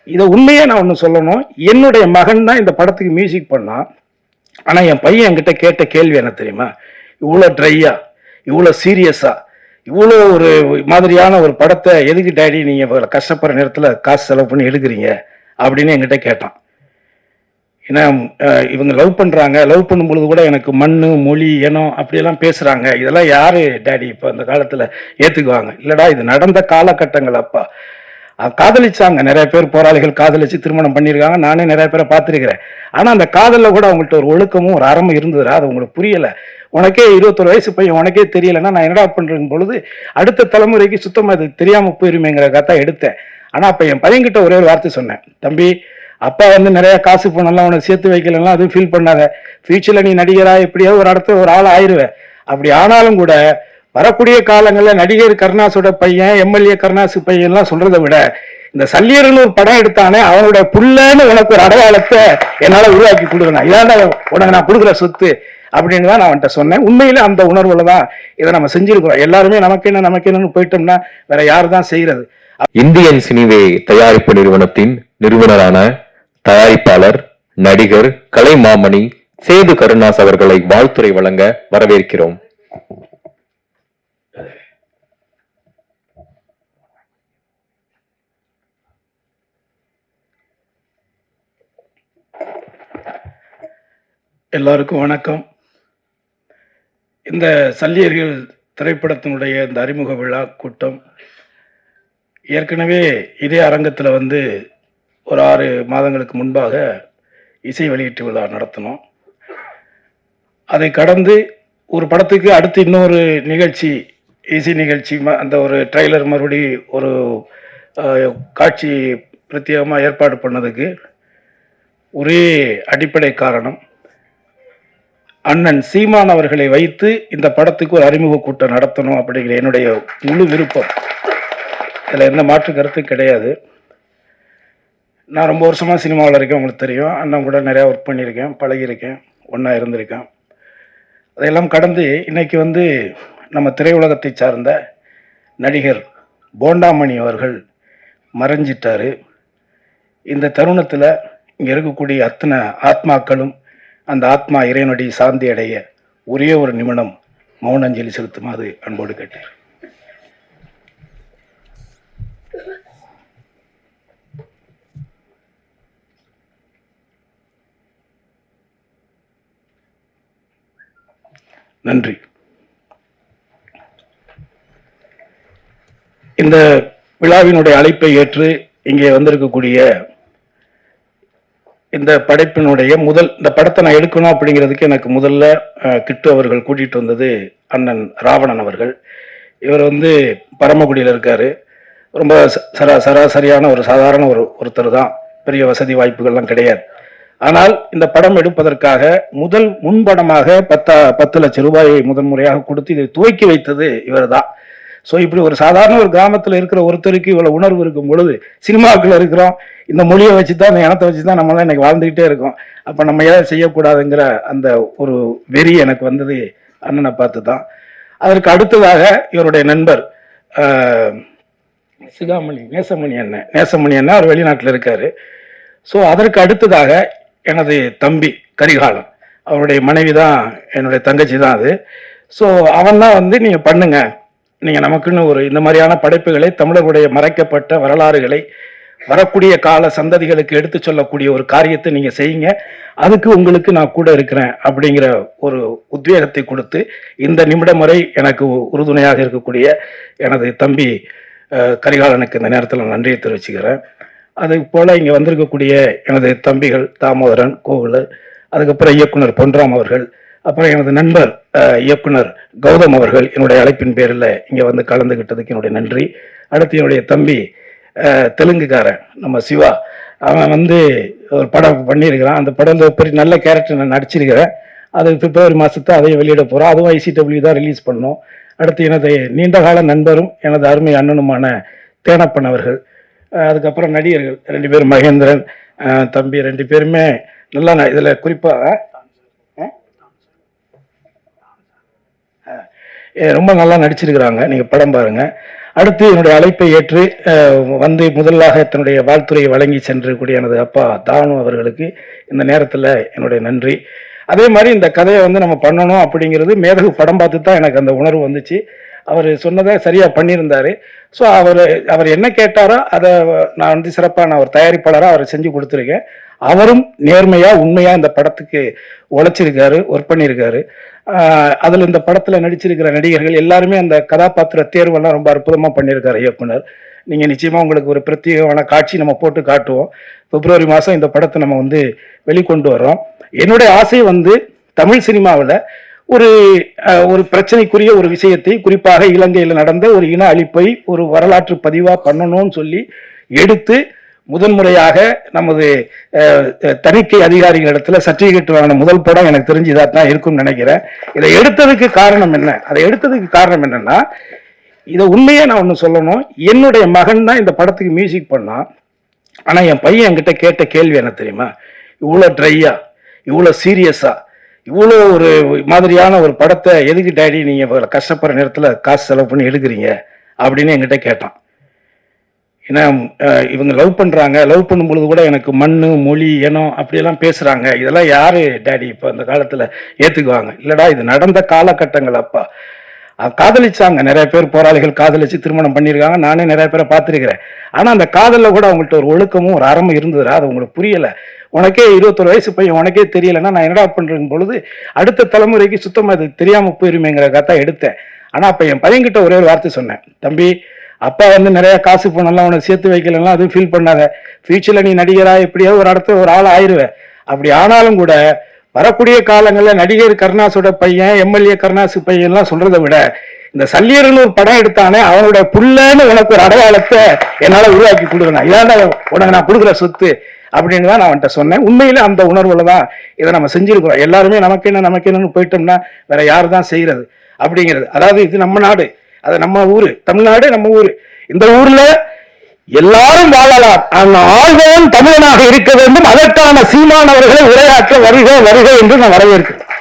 இதை உண்மையே நான் ஒன்று சொல்லணும், என்னுடைய மகன் தான் இந்த படத்துக்கு மியூசிக் பண்ணான். ஆனால் என் பையன் என்கிட்ட கேட்ட கேள்வி என்ன தெரியுமா? இவ்வளோ ட்ரையா, இவ்வளோ சீரியஸா, இவ்வளோ ஒரு மாதிரியான ஒரு படத்தை எதுக்கு டேடி நீங்கள் கஷ்டப்படுற நேரத்தில் காசு செலவு பண்ணி எடுக்கிறீங்க அப்படின்னு என்கிட்ட கேட்டான். ஏன்னா இவங்க லவ் பண்ணுறாங்க, லவ் பண்ணும் பொழுது கூட எனக்கு மண் மொழி இனம் அப்படியெல்லாம் பேசுகிறாங்க, இதெல்லாம் யார் டேடி இப்போ அந்த காலத்தில் ஏற்றுக்குவாங்க? இல்லைடா, இது நடந்த காலகட்டங்கள் அப்பா. காதலிச்சாங்க, நிறைய பேர் போராளிகள் காதலிச்சு திருமணம் பண்ணியிருக்காங்க, நானே நிறைய பேரை பார்த்துருக்கிறேன். ஆனால் அந்த காதலில் கூட அவங்கள்ட்ட ஒரு ஒழுக்கமும் ஒரு அறமும் இருந்ததுடா, அது உங்களுக்கு புரியலை. உனக்கே 21 வயசு பையன் உனக்கே தெரியலைன்னா நான் என்னடா பண்ணுறேன் பொழுது அடுத்த தலைமுறைக்கு சுத்தமாக இது தெரியாமல் போயிருமேங்கிற கதை எடுத்தேன். ஆனால் அப்போ என் பையன்கிட்ட ஒரே ஒரு வார்த்தை சொன்னேன், தம்பி அப்பா வந்து நிறைய காசு போனெல்லாம் உனக்கு சேர்த்து வைக்கலாம், அதுவும் ஃபீல் பண்ணாத, ஃபியூச்சரில் நீ நடிகரா எப்படியாவது ஒரு இடத்துல ஒரு ஆள் ஆயிடுவேன். அப்படி ஆனாலும் கூட வரக்கூடிய காலங்களில் நடிகர் கருணாசோட பையன், எம்எல்ஏ கருணாசு பையன்லாம் சொல்றதை விட இந்த சல்லியர்னு ஒரு படம் எடுத்தானே அவனோட புள்ளன்னு உனக்கு ஒரு அடையாளத்தை என்னால் உருவாக்கி கொடுக்கணும், இதாண்டா உனக்கு நான் கொடுக்குற சொத்து அப்படின்னு தான் நான் அவன்கிட்ட சொன்னேன். உண்மையில அந்த உணர்வுல தான் இதை நம்ம செஞ்சிருக்கிறோம். எல்லாருமே நமக்கு என்னன்னு போயிட்டோம்னா வேற யாரு தான் செய்யறது? இந்தியன் சினிவே தயாரிப்பு நிறுவனத்தின் நிறுவனரான தயாரிப்பாளர், நடிகர், கலைமாமணி சேது கருணாஸ் அவர்களை வாழ்த்துரை வழங்க வரவேற்கிறோம். எல்லாருக்கும் வணக்கம். இந்த சல்லியர்கள் திரைப்படத்தினுடைய இந்த அறிமுக விழா கூட்டம் ஏற்கனவே இதே அரங்கத்தில் வந்து ஒரு 6 மாதங்களுக்கு முன்பாக இசை வெளியீட்டு விழா நடத்தினோம். அதை கடந்து ஒரு படத்துக்கு அடுத்து இன்னொரு நிகழ்ச்சி, இசை நிகழ்ச்சி, அந்த ஒரு ட்ரைலர் மறுபடி ஒரு காட்சி பிரத்யேகமாக ஏற்பாடு பண்ணதுக்கு ஒரே அடிப்படை காரணம், அண்ணன் சீமான் அவர்களை வைத்து இந்த படத்துக்கு ஒரு அறிமுக கூட்டம் நடத்தணும் அப்படிங்கிற என்னுடைய முழு விருப்பம். இதில் எந்த மாற்று கருத்து கிடையாது. நான் ரொம்ப வருஷமாக சினிமாவில் இருக்கேன், உங்களுக்கு தெரியும். அண்ணன் கூட நிறையா ஒர்க் பண்ணியிருக்கேன், பழகியிருக்கேன், ஒன்றா இருந்திருக்கேன். அதையெல்லாம் கடந்து இன்னைக்கு வந்து நம்ம திரையுலகத்தை சார்ந்த நடிகர் போண்டாமணி அவர்கள் மறைஞ்சிட்டாரு. இந்த தருணத்தில் இங்கே இருக்கக்கூடிய அத்தனை ஆத்மாக்களும் அந்த ஆத்மா இறைவனடி சாந்தி அடைய ஒரே ஒரு நிமிடம் மௌன அஞ்சலி செலுத்துமாறு அன்போடு கேட்டார். நன்றி. இந்த விழாவினுடைய அழைப்பை ஏற்று இங்கே வந்திருக்கக்கூடிய இந்த படைப்பினுடைய இந்த படத்தை நான் எடுக்கணும் அப்படிங்கிறதுக்கு எனக்கு முதல்ல கிட்டு அவர்கள் கூட்டிகிட்டு வந்தது அண்ணன் ராவணன் அவர்கள். இவர் வந்து பரமக்குடியில் இருக்கார். ரொம்ப சராசரியான ஒரு சாதாரண ஒருத்தர் தான், பெரிய வசதி வாய்ப்புகள்லாம் கிடையாது. ஆனால் இந்த படம் எடுப்பதற்காக முதல் முன்படமாக 10 லட்சம் ரூபாயை முதன்முறையாக கொடுத்து இதை துவக்கி வைத்தது இவர் தான். ஸோ இப்படி ஒரு சாதாரண ஒரு கிராமத்தில் இருக்கிற ஒருத்தருக்கு இவ்வளவு உணர்வு இருக்கும் பொழுது, சினிமாக்கள் இருக்கிறோம், இந்த மொழியை வச்சு தான், இந்த இனத்தை வச்சு தான் நம்மளாம் இன்னைக்கு வாழ்ந்துகிட்டே இருக்கோம், அப்போ நம்ம ஏதாவது செய்யக்கூடாதுங்கிற அந்த ஒரு வெறி எனக்கு வந்தது அண்ணனை பார்த்து தான். அதற்கு அடுத்ததாக இவருடைய நண்பர் நேசமணி அண்ணன் அவர் வெளிநாட்டில் இருக்காரு. ஸோ அதற்கு அடுத்ததாக எனது தம்பி கரிகாலன், அவருடைய மனைவி தான் என்னுடைய தங்கச்சி தான் அது. ஸோ அவன் தான் வந்து நீங்கள் பண்ணுங்க, நீங்கள் நமக்குன்னு ஒரு இந்த மாதிரியான படைப்புகளை, தமிழர்களுடைய மறைக்கப்பட்ட வரலாறுகளை வரக்கூடிய கால சந்ததிகளுக்கு எடுத்து சொல்லக்கூடிய ஒரு காரியத்தை நீங்கள் செய்யுங்க, அதுக்கு உங்களுக்கு நான் கூட இருக்கிறேன் அப்படிங்கிற ஒரு உத்வேகத்தை கொடுத்து இந்த நிமிடம் வரை எனக்கு உறுதுணையாக இருக்கக்கூடிய எனது தம்பி கரிகாலனுக்கு இந்த நேரத்தில் நன்றியை தெரிவிச்சுக்கிறேன். அது போல் இங்கே வந்திருக்கக்கூடிய எனது தம்பிகள் தாமோதரன், கோகுல, அதுக்கப்புறம் இயக்குனர் பொன்ராம் அவர்கள், அப்புறம் எனது நண்பர் இயக்குனர் கௌதம் அவர்கள் என்னுடைய அழைப்பின் பேரில் இங்கே வந்து கலந்துக்கிட்டதுக்கு என்னுடைய நன்றி. அடுத்து என்னுடைய தம்பி தெலுங்குக்காரன் நம்ம சிவா, அவன் வந்து ஒரு படம் பண்ணியிருக்கிறான். அந்த படம் பெரிய நல்ல கேரக்டர் நான் நடிச்சிருக்கிறேன். அது பிப்ரவரி மாதத்தை அதையும் வெளியிட போகிறோம். அதுவும் ICW தான் ரிலீஸ் பண்ணோம். அடுத்து எனது நீண்டகால நண்பரும் எனது அருமை அண்ணனுமான தேனப்பன் அவர்கள், அதுக்கப்புறம் நடிகர்கள் 2 பேரும், மகேந்திரன் தம்பி 2 பேருமே நல்லா இதில் குறிப்பாக ரொம்ப நல்லா நடிச்சிருக்கிறாங்க. நீங்கள் படம் பாருங்கள். அடுத்து என்னுடைய அழைப்பை ஏற்று வந்து முதலாக தன்னுடைய வாழ்த்துறையை வழங்கி சென்று கூடிய எனது அப்பா தானு அவர்களுக்கு இந்த நேரத்தில் என்னுடைய நன்றி. அதே மாதிரி இந்த கதையை வந்து நம்ம பண்ணணும் அப்படிங்கிறது மேதகு படம் பார்த்து தான் எனக்கு அந்த உணர்வு வந்துச்சு. அவர் சொன்னதை சரியா பண்ணியிருந்தாரு. ஸோ அவர் என்ன கேட்டாரோ அதை நான் வந்து சிறப்பாக ஒரு தயாரிப்பாளராக அவர் செஞ்சு கொடுத்துருக்கேன். அவரும் நேர்மையா உண்மையா இந்த படத்துக்கு உழைச்சிருக்காரு, ஒர்க் பண்ணியிருக்காரு. அதில் இந்த படத்தில் நடிச்சிருக்கிற நடிகர்கள் எல்லாருமே அந்த கதாபாத்திர தேர்வெல்லாம் ரொம்ப அற்புதமாக பண்ணியிருக்காரு இயக்குனர். நீங்கள் நிச்சயமாக உங்களுக்கு ஒரு பிரத்யேகமான காட்சி நம்ம போட்டு காட்டுவோம். பிப்ரவரி மாதம் இந்த படத்தை நம்ம வந்து வெளிக்கொண்டு வரோம். என்னுடைய ஆசை வந்து தமிழ் சினிமாவில் ஒரு பிரச்சனைக்குரிய ஒரு விஷயத்தை, குறிப்பாக இலங்கையில் நடந்த ஒரு இன அழிப்பை ஒரு வரலாற்று பதிவாக பண்ணணும்னு சொல்லி எடுத்து முதன்முறையாக நமது தணிக்கை அதிகாரிகளிடத்துல சர்டிபிகேட் வாங்கின முதல் படம் எனக்கு தெரிஞ்சு இதாக தான் இருக்கும்னு நினைக்கிறேன். இதை எடுத்ததுக்கு காரணம் என்ன? அதை எடுத்ததுக்கு காரணம் என்னன்னா, இதை உண்மையே நான் ஒன்று சொல்லணும். என்னுடைய மகன் தான் இந்த படத்துக்கு மியூசிக் பண்ணான். ஆனால் என் பையன் என்கிட்ட கேட்ட கேள்வி என்ன தெரியுமா? இவ்வளோ ட்ரையா, இவ்வளோ சீரியஸா, இவ்வளோ ஒரு மாதிரியான ஒரு படத்தை எதுக்கு டேடி நீங்கள் கஷ்டப்படுற நேரத்தில் காசு செலவு பண்ணி எடுக்கிறீங்க அப்படின்னு என்கிட்ட கேட்டான். ஏன்னா இவங்க லவ் பண்ணுறாங்க, லவ் பண்ணும்பொழுது கூட எனக்கு மண், மொழி, இனம் அப்படியெல்லாம் பேசுகிறாங்க. இதெல்லாம் யார் டேடி இப்போ அந்த காலத்தில் ஏற்றுக்குவாங்க? இல்லைடா, இது நடந்த காலகட்டங்கள். அப்பா காதலிச்சாங்க, நிறைய பேர் போராளிகள் காதலிச்சு திருமணம் பண்ணியிருக்காங்க. நானே நிறைய பேரை பார்த்துருக்கிறேன். ஆனால் அந்த காதலில் கூட அவங்கள்ட்ட ஒரு ஒழுக்கமும் ஒரு அறமும் இருந்ததுடா. அது உங்களுக்கு புரியலை. உனக்கே 21 வயசு பையன் உனக்கே தெரியலைன்னா நான் என்னடா பண்ணுறேன் பொழுது அடுத்த தலைமுறைக்கு சுத்தமாக இது தெரியாமல் போயிருமேங்கிற கதை எடுத்தேன். ஆனால் அப்போ என் பையன்கிட்ட ஒரே ஒரு வார்த்தை சொன்னேன். தம்பி, அப்பா வந்து நிறைய காசு பணம்லாம் உனக்கு சேர்த்து வைக்கலாம், அதுவும் ஃபீல் பண்ணாத. ஃபியூச்சரில் நீ நடிகரா எப்படியாவது ஒரு இடத்துல ஒரு ஆள் ஆயிடுவேன். அப்படி ஆனாலும் கூட வரக்கூடிய காலங்களில் நடிகர் கருணாஸோட பையன், எம்எல்ஏ கருணாசு பையன்லாம் சொல்றதை விட இந்த சல்லியர்னு ஒரு படம் எடுத்தானே அவனோட புள்ளன்னு உனக்கு ஒரு அடையாளத்தை என்னால் உருவாக்கி கொடுக்கணும். இதாண்டா உனக்கு நான் கொடுக்குற சொத்து அப்படின்னு தான் நான் அவன்கிட்ட சொன்னேன். உண்மையில அந்த உணர்வுல தான் இதை நம்ம செஞ்சிருக்கிறோம். எல்லாருமே நமக்கு என்னன்னு போயிட்டோம்னா வேற யாரு தான் செய்யறது அப்படிங்கிறது. அதாவது இது நம்ம நாடு, அது நம்ம ஊரு, தமிழ்நாடு நம்ம ஊரு. இந்த ஊர்ல எல்லாரும் வாழலாம், ஆனால் ஆள்வன் தமிழனாக இருக்க வேண்டும். அதற்கான சீமானவர்களை உரையாற்ற வருக வருக என்று நான் வரவேற்கிறேன்.